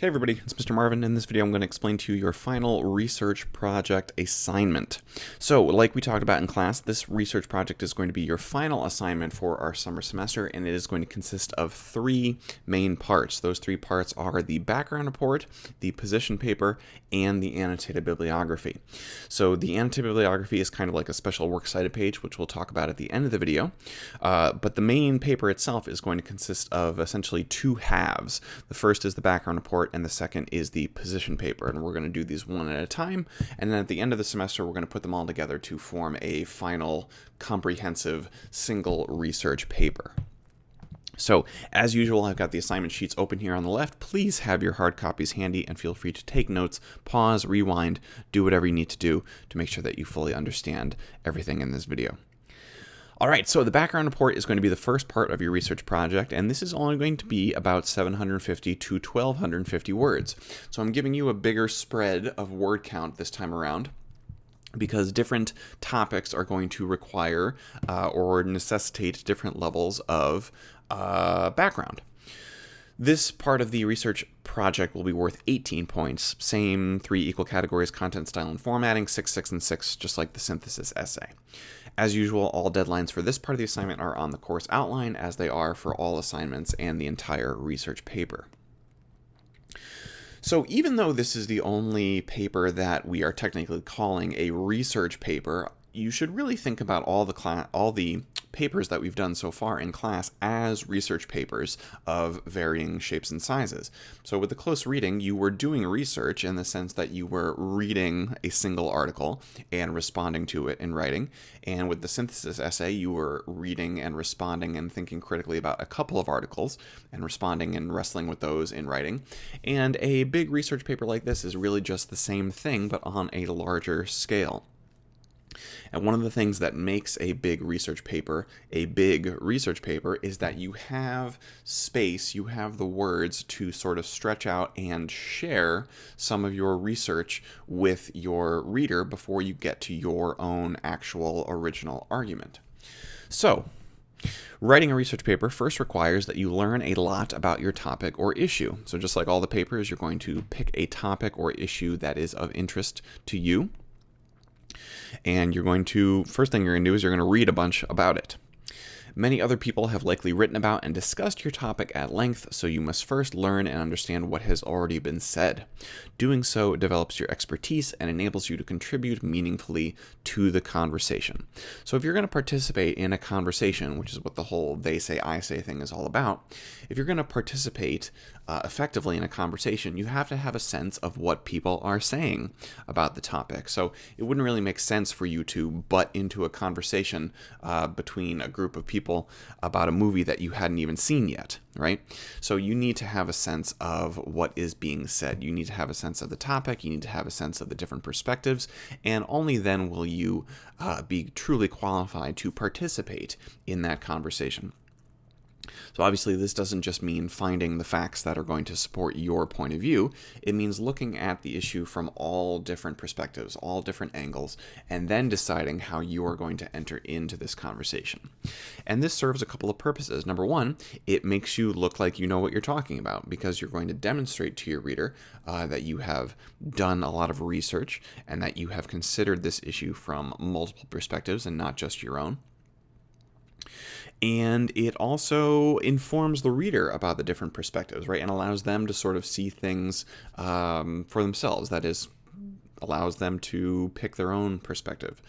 Hey everybody, it's Mr. Marvin. In this video I'm going to explain to you your final research project assignment. So like we talked about in class, this research project is going to be your final assignment for our summer semester, and it is going to consist of three main parts. Those three parts are the background report, the position paper, and the annotated bibliography. So the annotated bibliography is kind of like a special works cited page, which we'll talk about at the end of the video. But the main paper itself is going to consist of essentially two halves. The first is the background report, and the second is the position paper, and we're going to do these one at a time, and then at the end of the semester we're going to put them all together to form a final comprehensive single research paper. So, as usual, I've got the assignment sheets open here on the left. Please have your hard copies handy and feel free to take notes, pause, rewind, do whatever you need to do to make sure that you fully understand everything in this video. All right, so the background report is going to be the first part of your research project, and this is only going to be about 750 to 1,250 words. So I'm giving you a bigger spread of word count this time around, because different topics are going to require or necessitate different levels of background. This part of the research project will be worth 18 points, same three equal categories: content, style, and formatting, 6, 6, and 6, just like the synthesis essay. As usual, all deadlines for this part of the assignment are on the course outline, as they are for all assignments and the entire research paper. So even though this is the only paper that we are technically calling a research paper, you should really think about all the papers that we've done so far in class as research papers of varying shapes and sizes. So with the close reading, you were doing research in the sense that you were reading a single article and responding to it in writing. And with the synthesis essay, you were reading and responding and thinking critically about a couple of articles and responding and wrestling with those in writing. And a big research paper like this is really just the same thing, but on a larger scale. And one of the things that makes a big research paper is that you have space, you have the words to sort of stretch out and share some of your research with your reader before you get to your own actual original argument. So, writing a research paper first requires that you learn a lot about your topic or issue. So just like all the papers, you're going to pick a topic or issue that is of interest to you. And first thing you're going to do is you're going to read a bunch about it. Many other people have likely written about and discussed your topic at length, so you must first learn and understand what has already been said. Doing so develops your expertise and enables you to contribute meaningfully to the conversation. So if you're going to participate in a conversation, which is what the whole they say, I say thing is all about, if you're going to participate effectively in a conversation, you have to have a sense of what people are saying about the topic. So it wouldn't really make sense for you to butt into a conversation between a group of people about a movie that you hadn't even seen yet, right? So you need to have a sense of what is being said. You need to have a sense of the topic. You need to have a sense of the different perspectives, and only then will you be truly qualified to participate in that conversation. So obviously this doesn't just mean finding the facts that are going to support your point of view. It means looking at the issue from all different perspectives, all different angles, and then deciding how you are going to enter into this conversation. And this serves a couple of purposes. Number one, it makes you look like you know what you're talking about, because you're going to demonstrate to your reader that you have done a lot of research and that you have considered this issue from multiple perspectives and not just your own. And it also informs the reader about the different perspectives, right? And allows them to sort of see things for themselves. That is, allows them to pick their own perspective,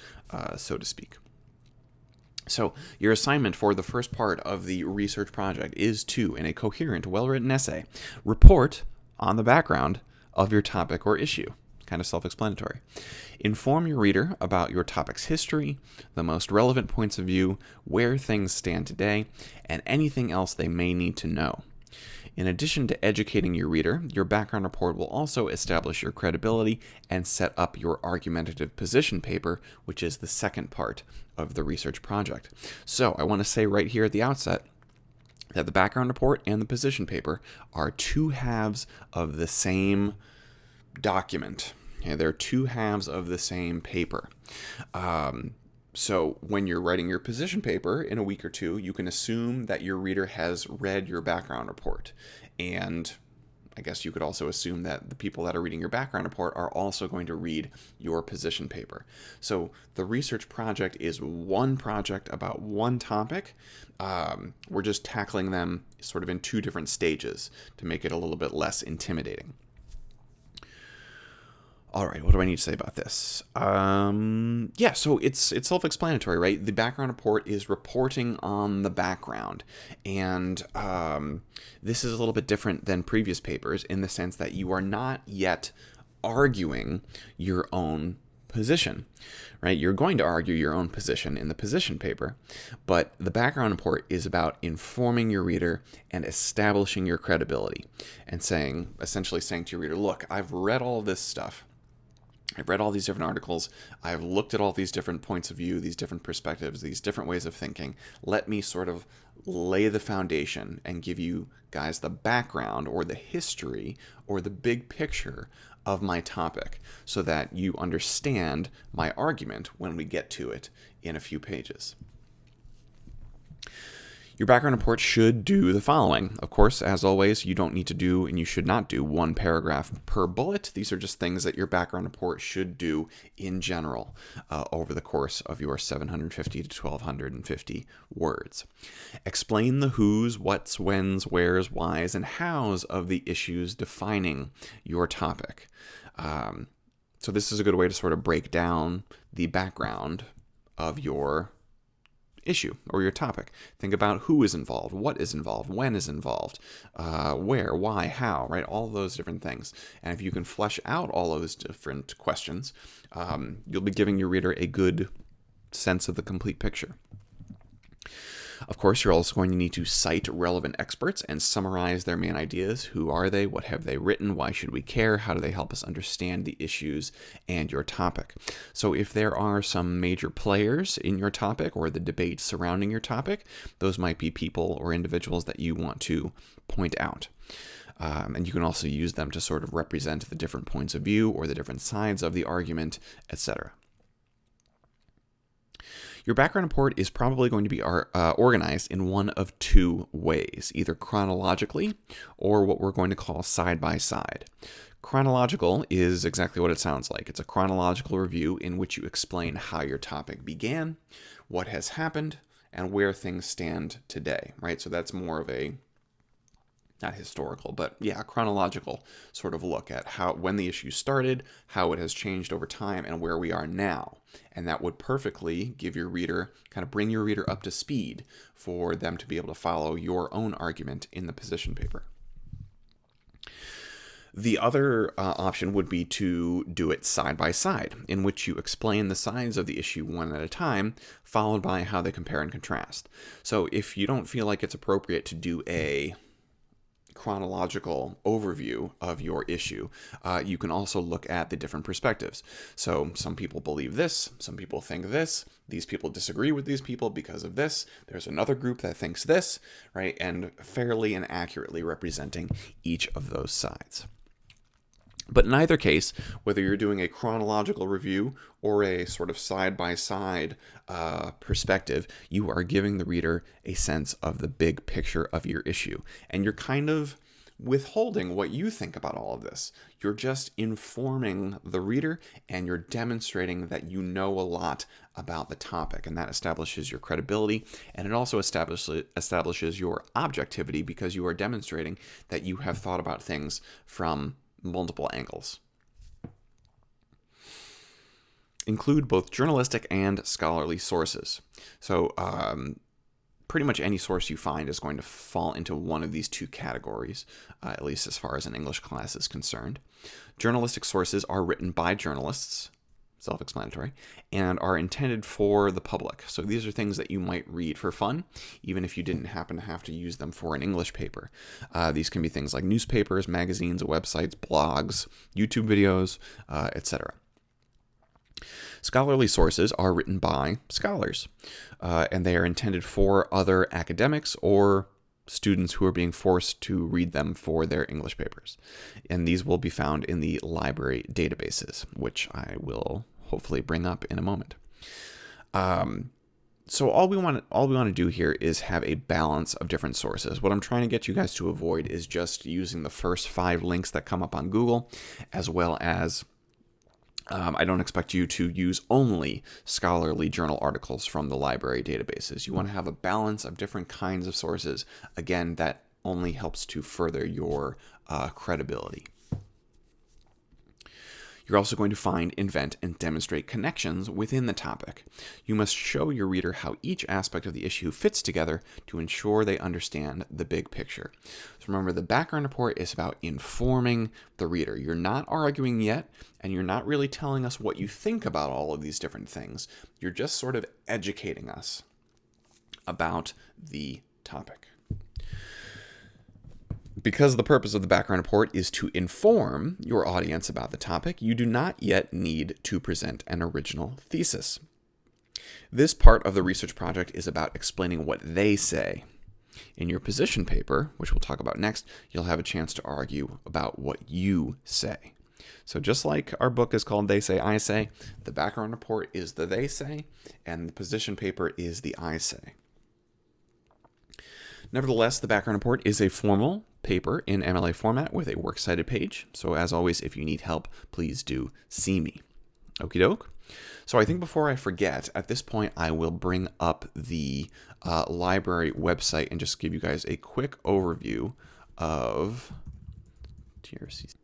so to speak. So your assignment for the first part of the research project is to, in a coherent, well-written essay, report on the background of your topic or issue. Kind of self-explanatory. Inform your reader about your topic's history, the most relevant points of view, where things stand today, and anything else they may need to know. In addition to educating your reader, your background report will also establish your credibility and set up your argumentative position paper, which is the second part of the research project. So I want to say right here at the outset that the background report and the position paper are two halves of the same document. They're two halves of the same paper. So when you're writing your position paper in a week or two, you can assume that your reader has read your background report and I guess you could also assume that the people that are reading your background report are also going to read your position paper. So the research project is one project about one topic. We're just tackling them sort of in two different stages to make it a little bit less intimidating. All right, what do I need to say about this? Yeah, so it's self-explanatory, right? The background report is reporting on the background, and this is a little bit different than previous papers in the sense that you are not yet arguing your own position, right? You're going to argue your own position in the position paper, but the background report is about informing your reader and establishing your credibility, and essentially saying to your reader, look, I've read all this stuff. I've read all these different articles. I've looked at all these different points of view, these different perspectives, these different ways of thinking. Let me sort of lay the foundation and give you guys the background or the history or the big picture of my topic so that you understand my argument when we get to it in a few pages. Your background report should do the following. Of course, as always, you don't need to do and you should not do one paragraph per bullet. These are just things that your background report should do in general over the course of your 750 to 1250 words. Explain the who's, what's, when's, where's, why's, and how's of the issues defining your topic. So this is a good way to sort of break down the background of your issue or your topic. Think about who is involved, what is involved, when is involved, where, why, how, right? All those different things. And if you can flesh out all those different questions, you'll be giving your reader a good sense of the complete picture. Of course, you're also going to need to cite relevant experts and summarize their main ideas. Who are they? What have they written? Why should we care? How do they help us understand the issues and your topic? So if there are some major players in your topic or the debate surrounding your topic, those might be people or individuals that you want to point out. And you can also use them to sort of represent the different points of view or the different sides of the argument, etc. Your background report is probably going to be organized in one of two ways, either chronologically or what we're going to call side by side. Chronological is exactly what it sounds like. It's a chronological review in which you explain how your topic began, what has happened, and where things stand today, right? So that's more of a, not historical, but yeah, chronological sort of look at when the issue started, how it has changed over time, and where we are now. And that would perfectly give your reader, kind of bring your reader up to speed for them to be able to follow your own argument in the position paper. The other option would be to do it side by side, in which you explain the sides of the issue one at a time, followed by how they compare and contrast. So if you don't feel like it's appropriate to do a chronological overview of your issue, you can also look at the different perspectives. So some people believe this, some people think this, these people disagree with these people because of this, there's another group that thinks this, right? And fairly and accurately representing each of those sides. But in either case, whether you're doing a chronological review or a sort of side-by-side perspective, you are giving the reader a sense of the big picture of your issue. And you're kind of withholding what you think about all of this. You're just informing the reader and you're demonstrating that you know a lot about the topic. And that establishes your credibility, and it also establishes your objectivity because you are demonstrating that you have thought about things from multiple angles. Include both journalistic and scholarly sources. So pretty much any source you find is going to fall into one of these two categories, at least as far as an English class is concerned. Journalistic sources are written by journalists, self-explanatory, and are intended for the public. So these are things that you might read for fun, even if you didn't happen to have to use them for an English paper. These can be things like newspapers, magazines, websites, blogs, YouTube videos, etc. Scholarly sources are written by scholars, and they are intended for other academics or students who are being forced to read them for their English papers. And these will be found in the library databases, which I will hopefully bring up in a moment. So all we want to do here is have a balance of different sources. What I'm trying to get you guys to avoid is just using the first 5 links that come up on Google, as well as I don't expect you to use only scholarly journal articles from the library databases. You want to have a balance of different kinds of sources. Again, that only helps to further your credibility. You're also going to find, invent, and demonstrate connections within the topic. You must show your reader how each aspect of the issue fits together to ensure they understand the big picture. So remember, the background report is about informing the reader. You're not arguing yet, and you're not really telling us what you think about all of these different things. You're just sort of educating us about the topic. Because the purpose of the background report is to inform your audience about the topic, you do not yet need to present an original thesis. This part of the research project is about explaining what they say. In your position paper, which we'll talk about next, you'll have a chance to argue about what you say. So just like our book is called They Say, I Say, the background report is the They Say, and the position paper is the I Say. Nevertheless, the background report is a formal paper in MLA format with a works cited page. So as always, if you need help, please do see me. Okie doke. So I think before I forget, at this point, I will bring up the library website and just give you guys a quick overview of TRCC.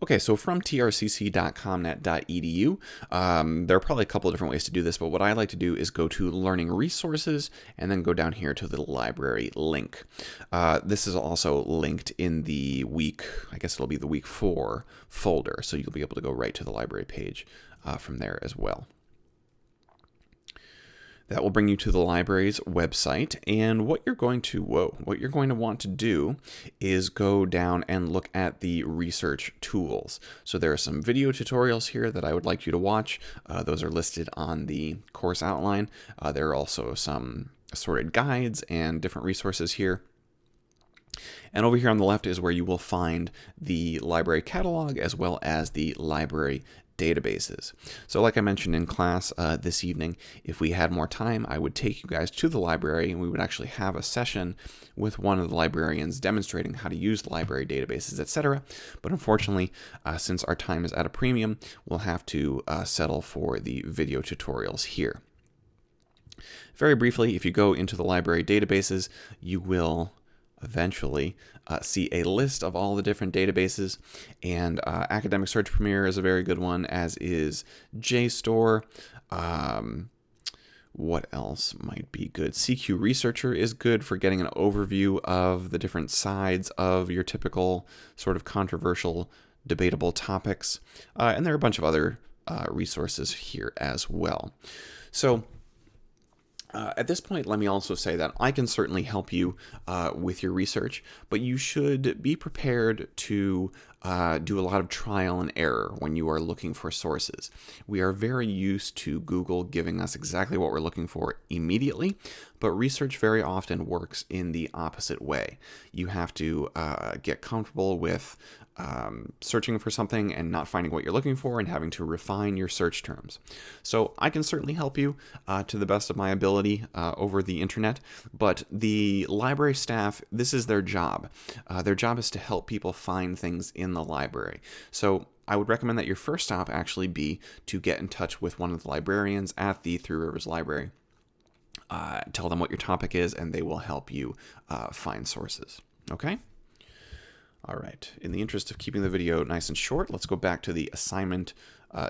Okay, so from trcc.comnet.edu, there are probably a couple of different ways to do this, but what I like to do is go to Learning Resources and then go down here to the library link. This is also linked in the week, I guess it'll be the week 4 folder, so you'll be able to go right to the library page from there as well. That will bring you to the library's website, and what you're going to want to do is go down and look at the research tools. So there are some video tutorials here that I would like you to watch. Those are listed on the course outline. There are also some assorted guides and different resources here. And over here on the left is where you will find the library catalog as well as the library databases. So like I mentioned in class this evening, if we had more time, I would take you guys to the library and we would actually have a session with one of the librarians demonstrating how to use the library databases, etc. But unfortunately, since our time is at a premium, we'll have to settle for the video tutorials here. Very briefly, if you go into the library databases, you will eventually see a list of all the different databases, and Academic Search Premier is a very good one, as is JSTOR. What else might be good? CQ Researcher is good for getting an overview of the different sides of your typical sort of controversial, debatable topics, and there are a bunch of other resources here as well. So at this point, let me also say that I can certainly help you with your research, but you should be prepared to do a lot of trial and error when you are looking for sources. We are very used to Google giving us exactly what we're looking for immediately, but research very often works in the opposite way. You have to get comfortable with searching for something and not finding what you're looking for and having to refine your search terms. So I can certainly help you to the best of my ability over the internet, but the library staff, this is their job. Their job is to help people find things in the library. So I would recommend that your first stop actually be to get in touch with one of the librarians at the Three Rivers Library. Tell them what your topic is and they will help you find sources. Okay? All right, in the interest of keeping the video nice and short, let's go back to the assignment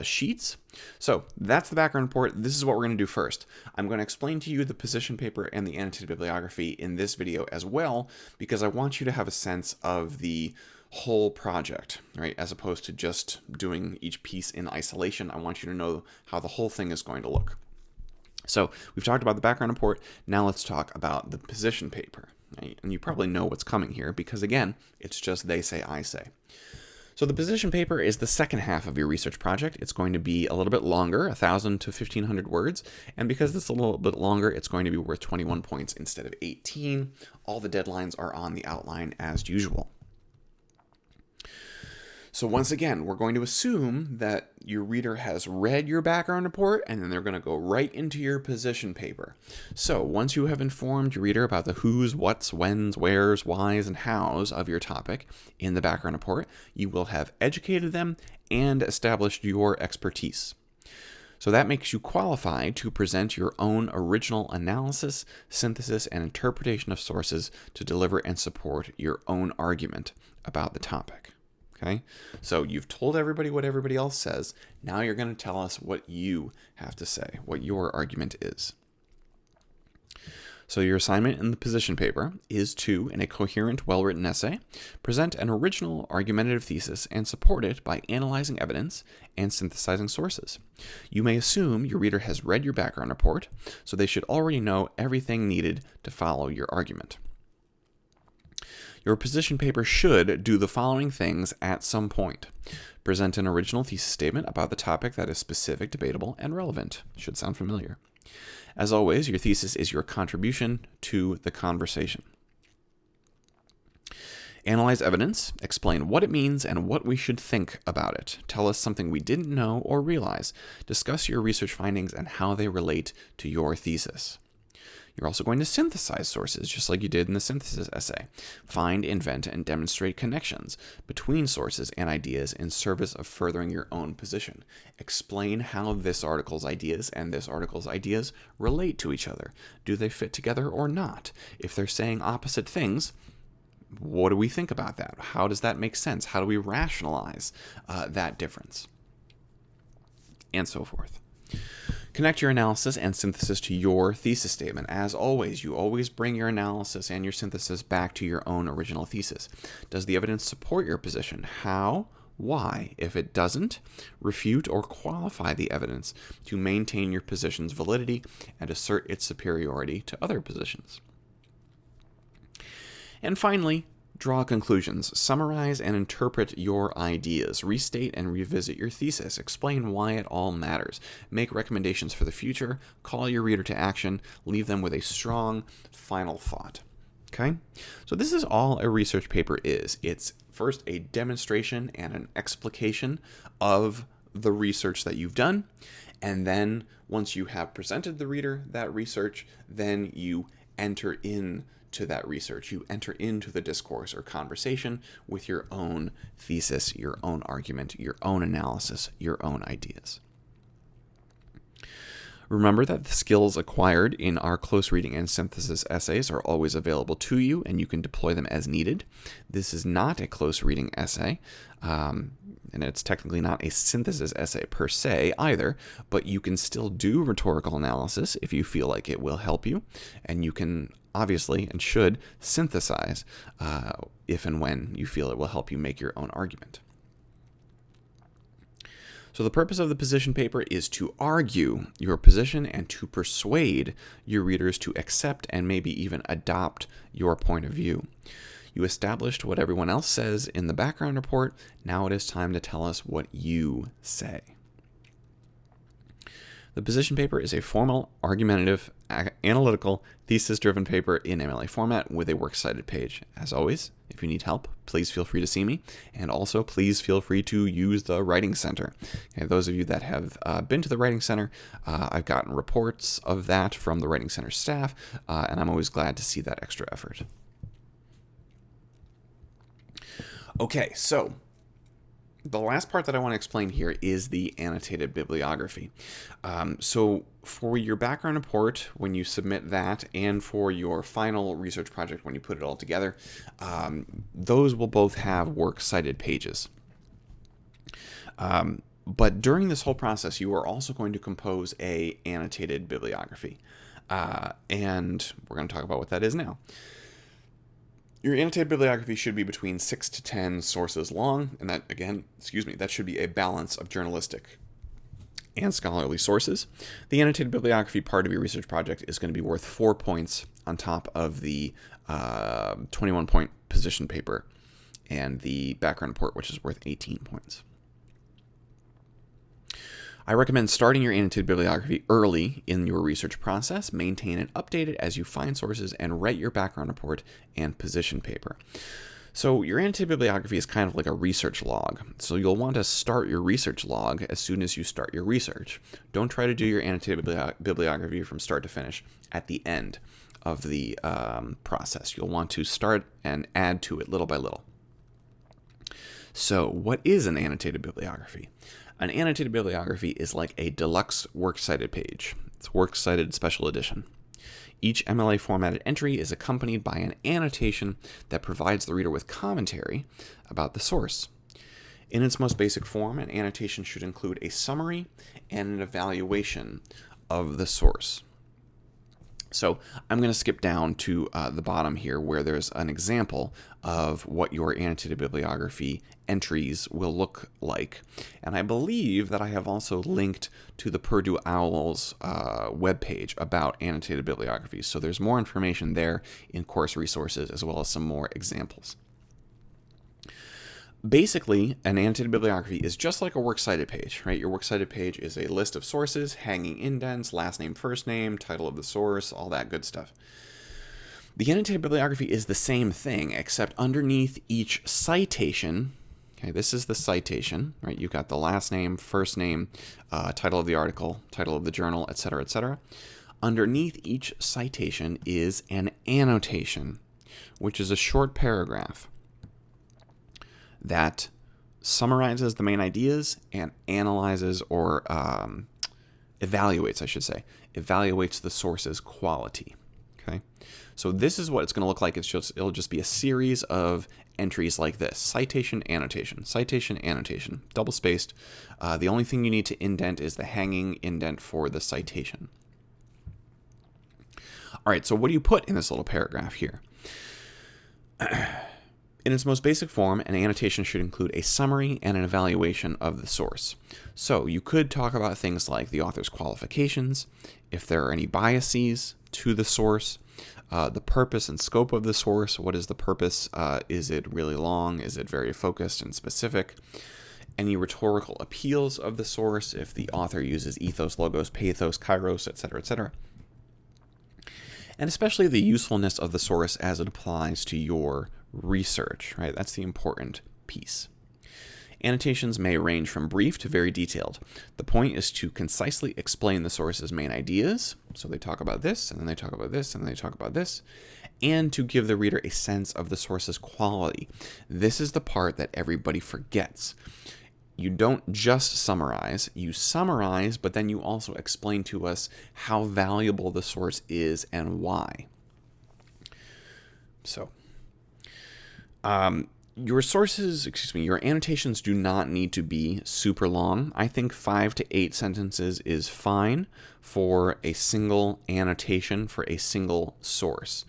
sheets. So that's the background report. This is what we're going to do first. I'm going to explain to you the position paper and the annotated bibliography in this video as well, because I want you to have a sense of the whole project, right? As opposed to just doing each piece in isolation. I want you to know how the whole thing is going to look. So we've talked about the background report. Now let's talk about the position paper. And you probably know what's coming here because, again, it's just They Say, I Say. So the position paper is the second half of your research project. It's going to be a little bit longer, 1,000 to 1,500 words. And because it's a little bit longer, it's going to be worth 21 points instead of 18. All the deadlines are on the outline as usual. So once again, we're going to assume that your reader has read your background report, and then they're going to go right into your position paper. So once you have informed your reader about the who's, what's, when's, where's, why's, and how's of your topic in the background report, you will have educated them and established your expertise. So that makes you qualified to present your own original analysis, synthesis, and interpretation of sources to deliver and support your own argument about the topic. Okay, so you've told everybody what everybody else says. Now you're going to tell us what you have to say, what your argument is. So your assignment in the position paper is to, in a coherent, well-written essay, present an original argumentative thesis and support it by analyzing evidence and synthesizing sources. You may assume your reader has read your background report, so they should already know everything needed to follow your argument. Your position paper should do the following things at some point. Present an original thesis statement about the topic that is specific, debatable, and relevant. Should sound familiar. As always, your thesis is your contribution to the conversation. Analyze evidence, explain what it means and what we should think about it. Tell us something we didn't know or realize. Discuss your research findings and how they relate to your thesis. You're also going to synthesize sources, just like you did in the synthesis essay. Find, invent, and demonstrate connections between sources and ideas in service of furthering your own position. Explain how this article's ideas and this article's ideas relate to each other. Do they fit together or not? If they're saying opposite things, what do we think about that? How does that make sense? How do we rationalize that difference? And so forth. Connect your analysis and synthesis to your thesis statement. As always, you always bring your analysis and your synthesis back to your own original thesis. Does the evidence support your position? How? Why? If it doesn't, refute or qualify the evidence to maintain your position's validity and assert its superiority to other positions. And finally, draw conclusions. Summarize and interpret your ideas. Restate and revisit your thesis. Explain why it all matters. Make recommendations for the future. Call your reader to action. Leave them with a strong final thought. Okay? So this is all a research paper is. It's first a demonstration and an explication of the research that you've done. And then once you have presented the reader that research, then you enter into that research. You enter into the discourse or conversation with your own thesis, your own argument, your own analysis, your own ideas. Remember that the skills acquired in our close reading and synthesis essays are always available to you, and you can deploy them as needed. This is not a close reading essay, and it's technically not a synthesis essay per se either, but you can still do rhetorical analysis if you feel like it will help you, and you can obviously and should synthesize if and when you feel it will help you make your own argument. So the purpose of the position paper is to argue your position and to persuade your readers to accept and maybe even adopt your point of view. You established what everyone else says in the background report. Now it is time to tell us what you say. The position paper is a formal, argumentative, analytical, thesis-driven paper in MLA format with a works cited page. As always, if you need help, please feel free to see me, and also please feel free to use the Writing Center. Okay, those of you that have been to the Writing Center, I've gotten reports of that from the Writing Center staff, and I'm always glad to see that extra effort. Okay, so the last part that I want to explain here is the annotated bibliography. So for your background report, when you submit that, and for your final research project, when you put it all together, those will both have works cited pages. But during this whole process, you are also going to compose a annotated bibliography. And we're going to talk about what that is now. Your annotated bibliography should be between 6 to 10 sources long, and that, again, that should be a balance of journalistic and scholarly sources. The annotated bibliography part of your research project is going to be worth 4 points on top of the 21-point position paper and the background report, which is worth 18 points. I recommend starting your annotated bibliography early in your research process. Maintain and update it as you find sources and write your background report and position paper. So your annotated bibliography is kind of like a research log. So you'll want to start your research log as soon as you start your research. Don't try to do your annotated bibliography from start to finish at the end of the process. You'll want to start and add to it little by little. So what is an annotated bibliography? An annotated bibliography is like a deluxe works cited page. It's works cited special edition. Each MLA formatted entry is accompanied by an annotation that provides the reader with commentary about the source. In its most basic form, an annotation should include a summary and an evaluation of the source. So I'm going to skip down to the bottom here where there's an example of what your annotated bibliography entries will look like. And I believe that I have also linked to the Purdue OWL's webpage about annotated bibliographies. So there's more information there in course resources as well as some more examples. Basically, an annotated bibliography is just like a works cited page, right? Your works cited page is a list of sources, hanging indents, last name, first name, title of the source, all that good stuff. The annotated bibliography is the same thing, except underneath each citation, okay, this is the citation, right? You've got the last name, first name, title of the article, title of the journal, etc., etc. Underneath each citation is an annotation, which is a short paragraph that summarizes the main ideas and analyzes or evaluates, I should say, evaluates the source's quality. Okay, so this is what it's going to look like. It'll just be a series of entries like this: citation, annotation, double spaced. The only thing you need to indent is the hanging indent for the citation. All right, so what do you put in this little paragraph here? In its most basic form, an annotation should include a summary and an evaluation of the source. So you could talk about things like the author's qualifications, if there are any biases to the source, the purpose and scope of the source. What is the purpose? Is it really long? Is it very focused and specific? Any rhetorical appeals of the source, if the author uses ethos, logos, pathos, kairos, etc., etc. And especially the usefulness of the source as it applies to your research, right? That's the important piece. Annotations may range from brief to very detailed. The point is to concisely explain the source's main ideas. So they talk about this, and then they talk about this, and then they talk about this, and to give the reader a sense of the source's quality. This is the part that everybody forgets. You don't just summarize, you summarize, but then you also explain to us how valuable the source is and why. So, your annotations do not need to be super long. I think 5 to 8 sentences is fine for a single annotation for a single source.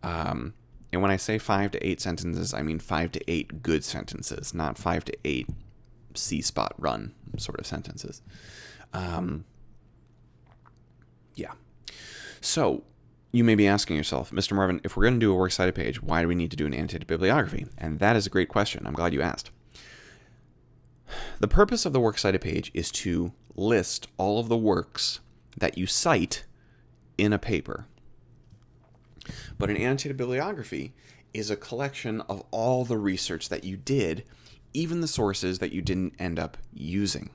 And when I say 5 to 8 sentences, I mean 5 to 8 good sentences, not 5 to 8 C-spot run sort of sentences. Yeah. So, you may be asking yourself, Mr. Marvin, if we're going to do a works cited page, why do we need to do an annotated bibliography? And that is a great question. I'm glad you asked. The purpose of the works cited page is to list all of the works that you cite in a paper. But an annotated bibliography is a collection of all the research that you did, even the sources that you didn't end up using.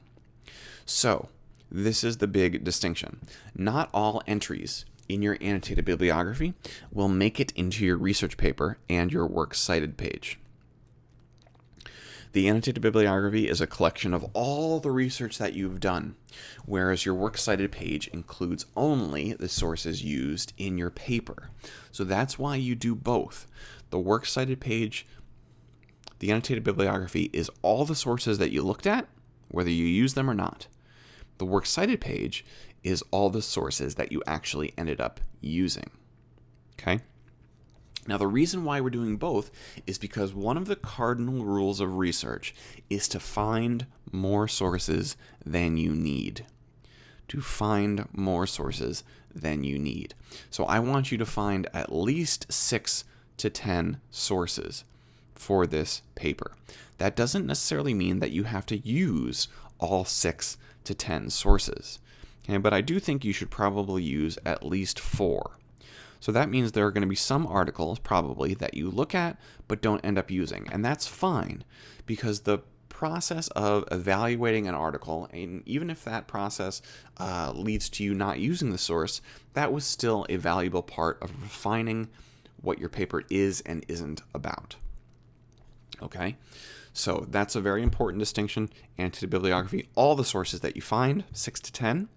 So, this is the big distinction. Not all entries in your annotated bibliography will make it into your research paper and your works cited page. The annotated bibliography is a collection of all the research that you've done, whereas your works cited page includes only the sources used in your paper. So that's why you do both. The works cited page, the annotated bibliography, is all the sources that you looked at, whether you use them or not. The works cited page is all the sources that you actually ended up using. Okay? Now, the reason why we're doing both is because one of the cardinal rules of research is to find more sources than you need. To find more sources than you need. So I want you to find at least 6 to 10 sources for this paper. That doesn't necessarily mean that you have to use all 6 to 10 sources. Okay, but I do think you should probably use at least 4. So that means there are going to be some articles probably that you look at but don't end up using. And that's fine, because the process of evaluating an article, and even if that process leads to you not using the source, that was still a valuable part of refining what your paper is and isn't about. Okay, so that's a very important distinction. Annotated bibliography, all the sources that you find, 6 to 10.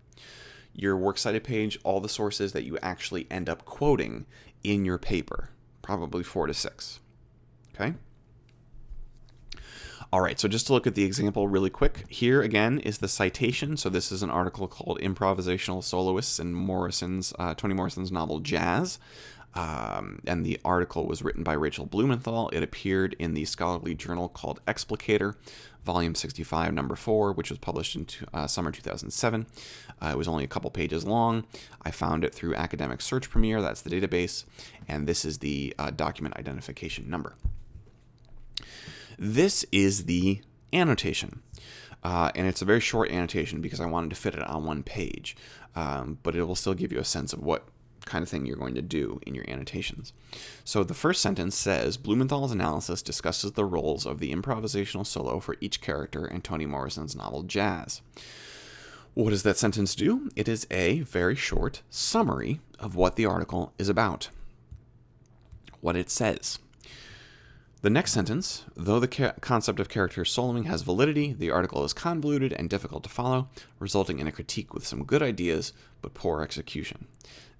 Your works cited page, all the sources that you actually end up quoting in your paper, probably 4 to 6. Okay. All right, so just to look at the example really quick, here again is the citation. So this is an article called Improvisational Soloists in Toni Morrison's novel Jazz. And the article was written by Rachel Blumenthal. It appeared in the scholarly journal called Explicator, volume 65, number 4, which was published in summer 2007. It was only a couple pages long. I found it through Academic Search Premier, that's the database, and this is the document identification number. This is the annotation, and it's a very short annotation because I wanted to fit it on one page, but it will still give you a sense of what kind of thing you're going to do in your annotations. So the first sentence says, Blumenthal's analysis discusses the roles of the improvisational solo for each character in Toni Morrison's novel Jazz. What does that sentence do? It is a very short summary of what the article is about, what it says. The next sentence, though the concept of character soloing has validity, the article is convoluted and difficult to follow, resulting in a critique with some good ideas but poor execution.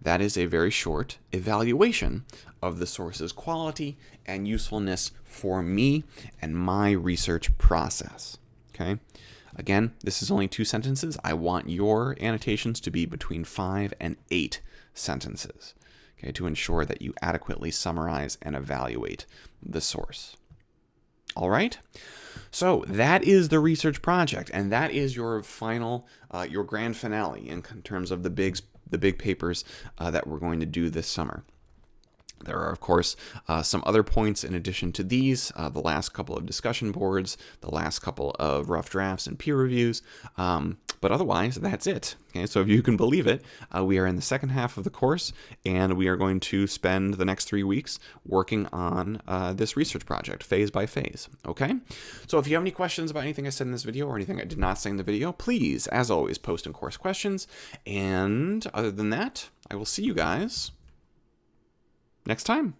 That is a very short evaluation of the source's quality and usefulness for me and my research process. Okay? Again, this is only 2 sentences. I want your annotations to be between 5 and 8 sentences. Okay, to ensure that you adequately summarize and evaluate the source. All right? So that is the research project, and that is your final, your grand finale in terms of the big papers that we're going to do this summer. There are, of course, some other points in addition to these, the last couple of discussion boards, the last couple of rough drafts and peer reviews, but otherwise, that's it. Okay, so if you can believe it, we are in the second half of the course, and we are going to spend the next 3 weeks working on this research project, phase by phase, okay? So if you have any questions about anything I said in this video or anything I did not say in the video, please, as always, post in course questions, and other than that, I will see you guys next time.